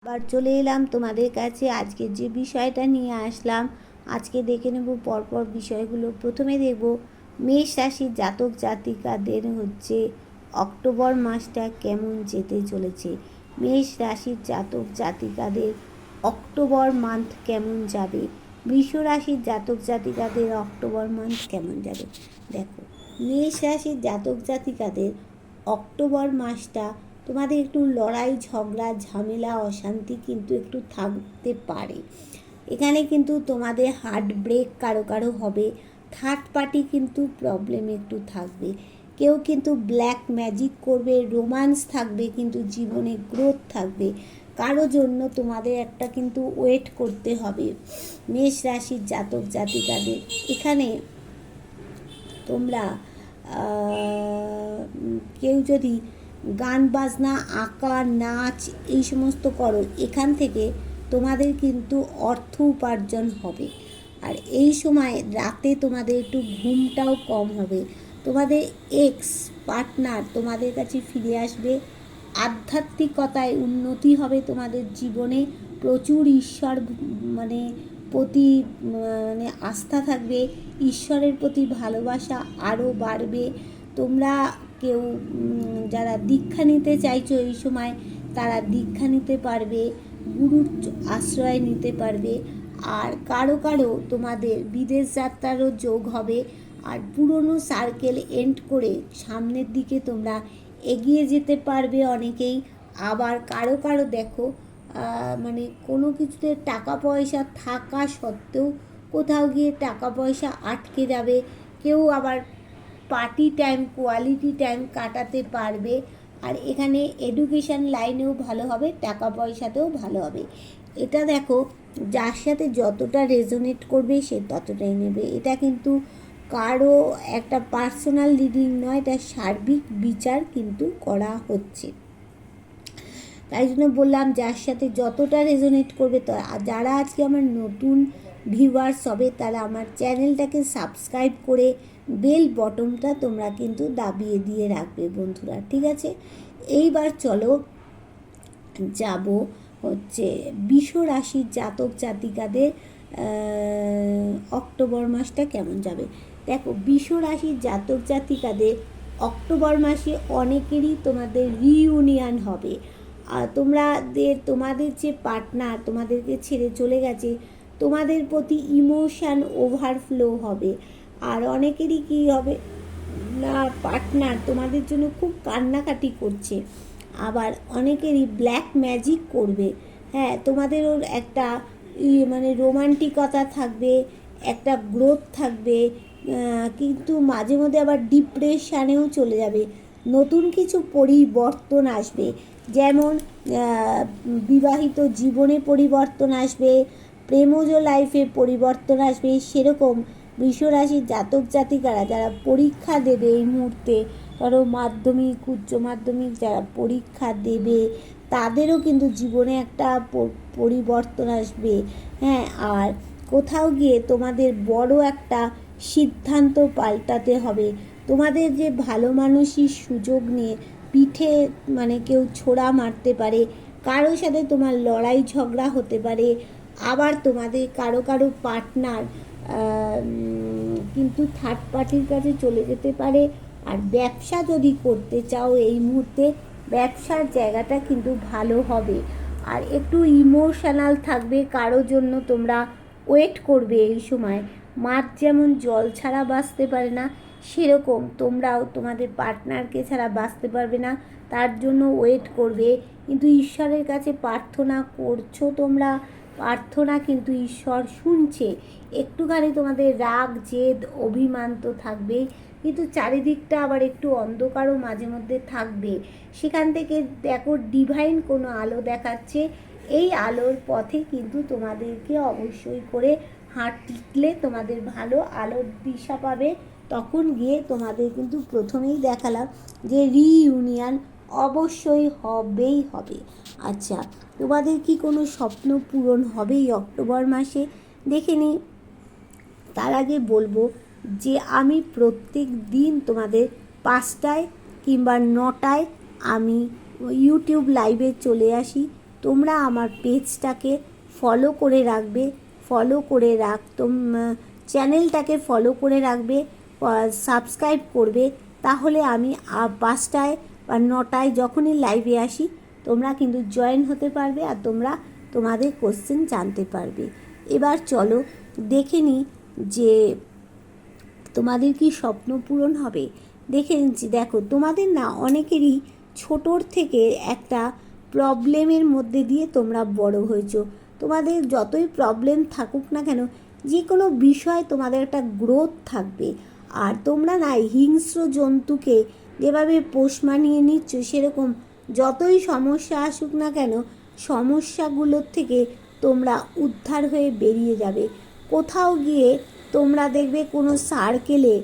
আবার চলে এলাম তোমাদের কাছে। আজকে যে বিষয়টা নিয়ে আসলাম, আজকে দেখে নেব পরপর বিষয়গুলো। প্রথমে দেখব মেষ রাশির জাতক জাতিকাদের অক্টোবর মাসটা কেমন যেতে চলেছে। মেষ রাশির জাতক জাতিকাদের অক্টোবর মান্থ কেমন যাবে, বৃষ রাশির জাতক জাতিকাদের অক্টোবর মান্থ কেমন যাবে। দেখো, মেষ রাশির জাতক জাতিকাদের অক্টোবর মাসটা তোমাদের একটু লড়াই ঝগড়া ঝামেলা অশান্তি কিন্তু একটু থাকতে পারে। এখানে কিন্তু তোমাদের হার্ট ব্রেক কারো কারো হবে, থার্ড পার্টি কিন্তু প্রবলেম একটু থাকবে, কেউ কিন্তু ব্ল্যাক ম্যাজিক করবে, রোম্যান্স থাকবে কিন্তু জীবনে গ্রোথ থাকবে। কারো জন্য তোমাদের একটা কিন্তু ওয়েট করতে হবে। মেষ রাশির জাতক জাতিকাদের এখানে তোমরা কেউ যদি গান বাজনা আঁকা নাচ এই সমস্ত করো, এখান থেকে তোমাদের কিন্তু অর্থ উপার্জন হবে। আর এই সময় রাতে তোমাদের একটু ঘুমটাও কম হবে। তোমাদের এক্স পার্টনার তোমাদের কাছে ফিরে আসবে, আধ্যাত্মিকতায় উন্নতি হবে তোমাদের জীবনে, প্রচুর ঈশ্বর প্রতি আস্থা থাকবে, ঈশ্বরের প্রতি ভালোবাসা আরও বাড়বে। তোমরা কেউ যারা দীক্ষা নিতে চাইছো এই সময় তারা দীক্ষা নিতে পারবে, গুরুর আশ্রয় নিতে পারবে। আর কারো কারো তোমাদের বিদেশ যাত্রারও যোগ হবে। আর পুরনো সার্কেল এন্ড করে সামনের দিকে তোমরা এগিয়ে যেতে পারবে অনেকেই। আবার কারো কারো দেখো কোনো কিছুতে টাকা পয়সা থাকা সত্ত্বেও কোথাও গিয়ে টাকা পয়সা আটকে যাবে। কেউ আবার পার্টি টাইম কোয়ালিটি টাইম কাটাতে পারবে। আর এখানে এডুকেশান লাইনেও ভালো হবে, টাকা পয়সাতেও ভালো হবে। এটা দেখো, যার সাথে যতটা রেজোনেট করবে সে ততটাই নেবে। এটা কিন্তু কারো একটা পার্সোনাল রিডিং নয়, এটা সার্বিক বিচার কিন্তু করা হচ্ছে। তাই জন্য বললাম যার সাথে যতটা রেজোনেট করবে। তো যারা আজকে আমার নতুন ভিউয়ার্স হবে তারা আমার চ্যানেলটাকে সাবস্ক্রাইব করে বেল বটনটা তোমরা কিন্তু দাবিয়ে দিয়ে রাখবে বন্ধুরা, ঠিক আছে। এইবার চলো যাব বৃষ রাশির জাতক জাতিকাদের অক্টোবর মাসটা কেমন যাবে। দেখো, বৃষ রাশির জাতক জাতিকাদের অক্টোবর মাসে অনেকেরই তোমাদের রিইউনিয়ন হবে। আর তোমাদের যে পার্টনার তোমাদেরকে ছেড়ে চলে গেছে, তোমাদের প্রতি ইমোশান ওভারফ্লো হবে। আর অনেকেরই কী হবে না, পার্টনার তোমাদের জন্য খুব কান্নাকাটি করছে। আবার অনেকেরই ব্ল্যাক ম্যাজিক করবে। হ্যাঁ, তোমাদের ওর একটা রোমান্টিকতা থাকবে, একটা গ্রোথ থাকবে, কিন্তু মাঝে মধ্যে আবার ডিপ্রেশানেও চলে যাবে। নতুন কিছু পরিবর্তন আসবে, যেমন বিবাহিত জীবনে পরিবর্তন আসবে, প্রেমজ লাইফে পরিবর্তন আসবে। সেরকম বৃষ রাশির জাতক জাতিকারা যারা পরীক্ষা দেবে এই মুহূর্তে, ধরো মাধ্যমিক উচ্চ মাধ্যমিক যারা পরীক্ষা দেবে তাদেরও কিন্তু জীবনে একটা পরিবর্তন আসবে। হ্যাঁ, আর কোথাও গিয়ে তোমাদের বড় একটা সিদ্ধান্ত পাল্টাতে হবে। তোমাদের যে ভালো মানুষই সুযোগ নিয়ে পিঠে কেউ ছোড়া মারতে পারে, কারোর সাথে তোমার লড়াই ঝগড়া হতে পারে। আবার তোমাদের কারো কারো পার্টনার কিন্তু থার্ড পার্টির কাছে চলে যেতে পারে। আর ব্যবসা যদি করতে চাও এই মুহূর্তে ব্যবসার জায়গাটা কিন্তু ভালো হবে। আর একটু ইমোশনাল থাকবে, কারোর জন্য তোমরা ওয়েট করবে এই সময়। মাছ যেমন জল ছাড়া বাঁচতে পারে না, সেরকম তোমরাও তোমাদের পার্টনারকে ছাড়া বাঁচতে পারবে না, তার জন্য ওয়েট করবে। কিন্তু ঈশ্বরের কাছে প্রার্থনা করছো তোমরা, প্রার্থনা কিন্তু ঈশ্বর শুনছে। একটুখানি তোমাদের রাগ জেদ অভিমান তো থাকবেই, কিন্তু চারিদিকটা আবার একটু অন্ধকারও মাঝে মধ্যে থাকবে। সেখান থেকে দেখো ডিভাইন কোনো আলো দেখাচ্ছে, এই আলোর পথে কিন্তু তোমাদেরকে অবশ্যই করে হাঁটলে তোমাদের ভালো আলোর দিশা পাবে। তখন গিয়ে তোমাদের কিন্তু প্রথমেই দেখালাম যে রিইউনিয়ন অবশ্যই হবেই হবে। আচ্ছা, তোমাদের কি কোনো স্বপ্ন পূরণ হবে এই অক্টোবর মাসে? দেখে নিই। তার আগে বলবো যে আমি প্রত্যেক দিন তোমাদের 5টায় কিংবা 9টায় আমি ইউটিউব লাইভে চলে আসি। তোমরা আমার পেজটাকে ফলো করে রাখবে, চ্যানেলটাকে ফলো করে রাখবে, সাবস্ক্রাইব করবে। তাহলে আমি 5টায় বা 9টায় যখনই লাইভে আসি তোমরা কিন্তু জয়েন হতে পারবে আর তোমরা তোমাদের কোশ্চেন জানতে পারবে। এবার চলো দেখে নিই যে তোমাদের কি স্বপ্ন পূরণ হবে। দেখে নিচ্ছি। দেখো, তোমাদের না অনেকেরই ছোটোর থেকে একটা প্রবলেমের মধ্যে দিয়ে তোমরা বড় হয়েছো। তোমাদের যতই প্রবলেম থাকুক না কেন, যে কোনো বিষয় তোমাদের একটা গ্রোথ থাকবে। আর তোমরা না হিংস্র জন্তুকে যেভাবে পোষ মানিয়ে নিচ্ছ, সেরকম যতই সমস্যা আসুক না কেন, সমস্যাগুলোর থেকে তোমরা উদ্ধার হয়ে বেরিয়ে যাবে। কোথাও গিয়ে তোমরা দেখবে কোনো সার্কেলে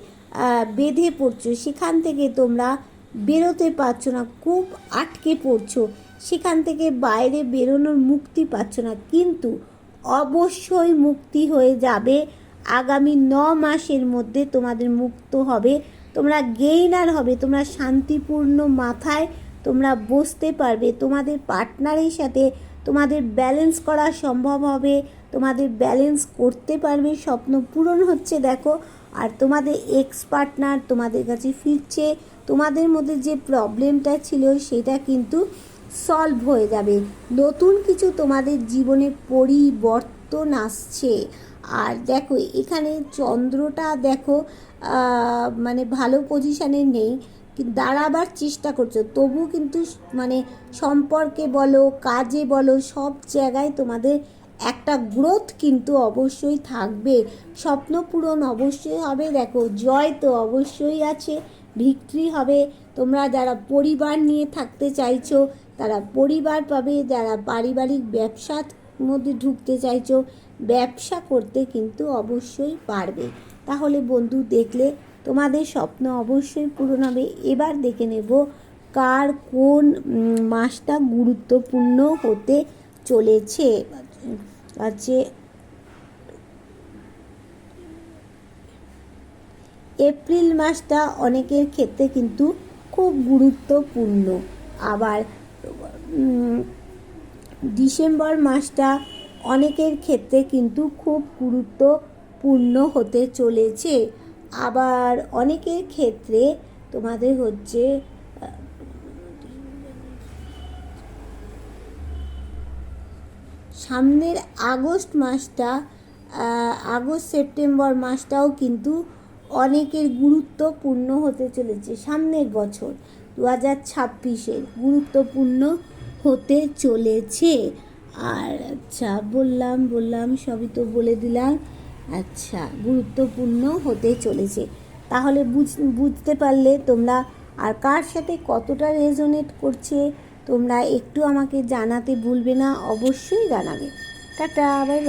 বেঁধে পড়ছো, সেখান থেকে তোমরা বেরোতে পারছো না, খুব আটকে পড়ছো, সেখান থেকে বাইরে বেরোনোর মুক্তি পাচ্ছ না। কিন্তু অবশ্যই মুক্তি হয়ে যাবে। আগামী 9 মাসের মধ্যে তোমাদের মুক্ত হবে, তোমরা গেইনার হবে, তোমরা শান্তিপূর্ণ মাথায় তোমরা বসতে পারবে। তোমাদের পার্টনারের সাথে তোমাদের ব্যালেন্স করা সম্ভব হবে, তোমাদের ব্যালেন্স করতে পারবে। স্বপ্ন পূরণ হচ্ছে দেখো। আর তোমাদের এক্স পার্টনার তোমাদের কাছে ফিরছে, তোমাদের মধ্যে যে প্রবলেমটা ছিল সেটা কিন্তু সলভ হয়ে যাবে। নতুন কিছু তোমাদের জীবনে পরিবর্তন আসছে। আর দেখো এখানে চন্দ্রটা দেখো মানে ভালো পজিশানে নেই, দাঁড়াবার চেষ্টা করছো, তবু কিন্তু মানে সম্পর্কে বলো, কাজে বলো, সব জায়গায় তোমাদের একটা গ্রোথ কিন্তু অবশ্যই থাকবে। স্বপ্ন পূরণ অবশ্যই হবে। দেখো, জয় তো অবশ্যই আছে, ভিক্টরি হবে। তোমরা যারা পরিবার নিয়ে থাকতে চাইছো তারা পরিবার পাবে, যারা পারিবারিক ব্যবসার মধ্যে ঢুকতে চাইছো ব্যবসা করতে কিন্তু অবশ্যই পারবে। তাহলে বন্ধু, দেখলে তোমাদের স্বপ্ন অবশ্যই পূরণ হবে। এবার দেখে নেব কার কোন মাসটা গুরুত্বপূর্ণ হতে চলেছে। আছে এপ্রিল মাসটা অনেকের ক্ষেত্রে কিন্তু খুব গুরুত্বপূর্ণ। আবার ডিসেম্বর মাসটা অনেকের ক্ষেত্রে কিন্তু খুব গুরুত্বপূর্ণ হতে চলেছে। আবার অনেকের ক্ষেত্রে তোমাদের হচ্ছে সামনের আগস্ট মাসটা, আগস্ট সেপ্টেম্বর মাসটাও কিন্তু অনেকের গুরুত্বপূর্ণ হতে চলেছে। সামনের বছর 2026-এর গুরুত্বপূর্ণ হতে চলেছে। আর আচ্ছা, বললাম সবই তো বলে দিলাম। আচ্ছা, গুরুত্বপূর্ণ হতে চলেছে। তাহলে বুঝতে পারলে তোমরা। আর কার সাথে কতটা রেজোনেট করছে তোমরা একটু আমাকে জানাতে ভুলবে না, অবশ্যই জানাবে। Tata, bye bye.